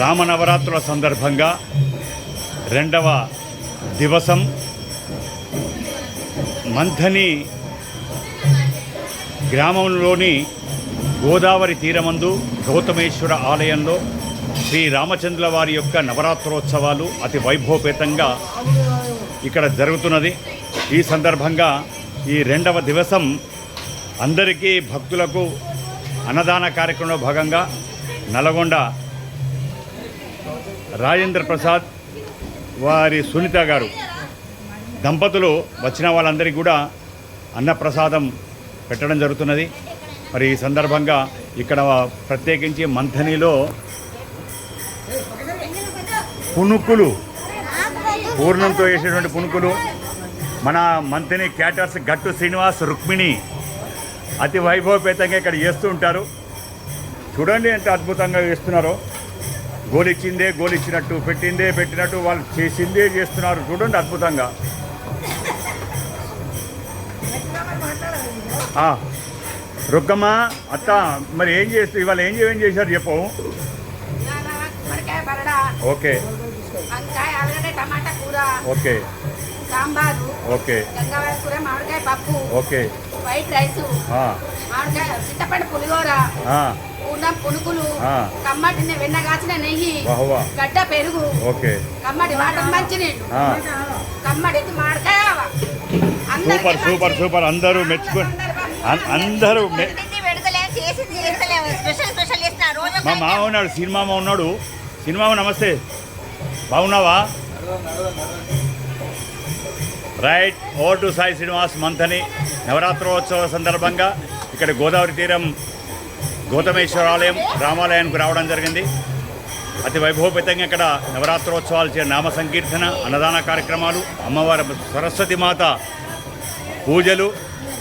రామనవరాత్రుల సందర్భంగా రెండవ దివసం మంథని గ్రామంలోని గోదావరి తీరమందు గౌతమేశ్వర ఆలయంలో శ్రీ రామచంద్రుల వారి యొక్క నవరాత్రోత్సవాలు అతి వైభవపేతంగా ఇక్కడ జరుగుతున్నది. ఈ సందర్భంగా ఈ రెండవ దివసం అందరికీ భక్తులకు అన్నదాన కార్యక్రమంలో భాగంగా నల్గొండ రాజేంద్ర ప్రసాద్ వారి సునీత గారు దంపతులు వచ్చిన వాళ్ళందరికీ కూడా అన్నప్రసాదం పెట్టడం జరుగుతున్నది. మరి ఈ సందర్భంగా ఇక్కడ ప్రత్యేకించి మంథనిలో పునుకులు, పూర్ణంతో వేసేటువంటి పునుకులు మన మంథని క్యాటర్స్ గట్టు శ్రీనివాస్, రుక్మిణి అతి వైభవపేతంగా ఇక్కడ చేస్తూ ఉంటారు. చూడండి ఎంత అద్భుతంగా చేస్తున్నారో. గోలిచ్చిందే గోలిచ్చినట్టు, పెట్టిందే పెట్టినట్టు, వాళ్ళు చేసిందే చేస్తున్నారు. చూడండి అద్భుతంగా. రుక్కమ్మ అత్త, మరి ఏం చేస్తూ ఇవాళ ఏం చేశారు చెప్పు. ఓకే ఓకే సాంబారు, ఓకే గంగావాయ కూర, మామిడికాయ పప్పు, ఓకే వైట్ రైస్, మామిడికాయ చింతపండు పులిహోర, పూర్ణం పునుకులు, కమ్మటి వెన్న కాచిన నెయ్యి, గడ్డ పెరుగు, ఓకే కమ్మటి వాటర్ మంచినీళ్ళు, కమ్మటి మామిడికాయ. Super super super. అందరూ మెచ్చుకొని అందరూ మా మామ ఉన్నాడు, సినిమామ ఉన్నాడు. సినిమామ నమస్తే, బాగున్నావా? Right. Over to Sai Srinivas Manthani నవరాత్రోత్సవ సందర్భంగా ఇక్కడ గోదావరి తీరం గౌతమేశ్వర ఆలయం రామాలయానికి రావడం జరిగింది. అతి వైభవపేతంగా ఇక్కడ నవరాత్రోత్సవాలు నామ సంకీర్తన, అన్నదాన కార్యక్రమాలు, అమ్మవారి సరస్వతి మాత పూజలు,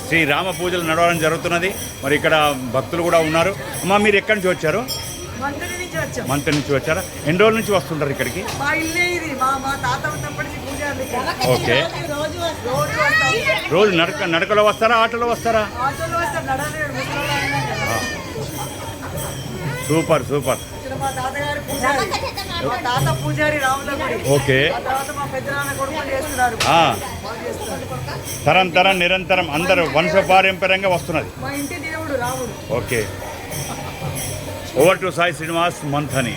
శ్రీరామ పూజలు నడవడం జరుగుతున్నది. మరి ఇక్కడ భక్తులు కూడా ఉన్నారు. అమ్మ, మీరు ఎక్కడి నుంచి వచ్చారు? మంథని నుంచి వచ్చారా? ఎన్ని రోజుల నుంచి వస్తుంటారు ఇక్కడికి? ఓకే. రోజు నడకలో వస్తారా, ఆటోలో వస్తారా? Super super. ఓకే. తరం తరం నిరంతరం అందరూ వంశపారంపర్యంగా వస్తున్నది. Okay. Over to Sai Srinivas Manthani.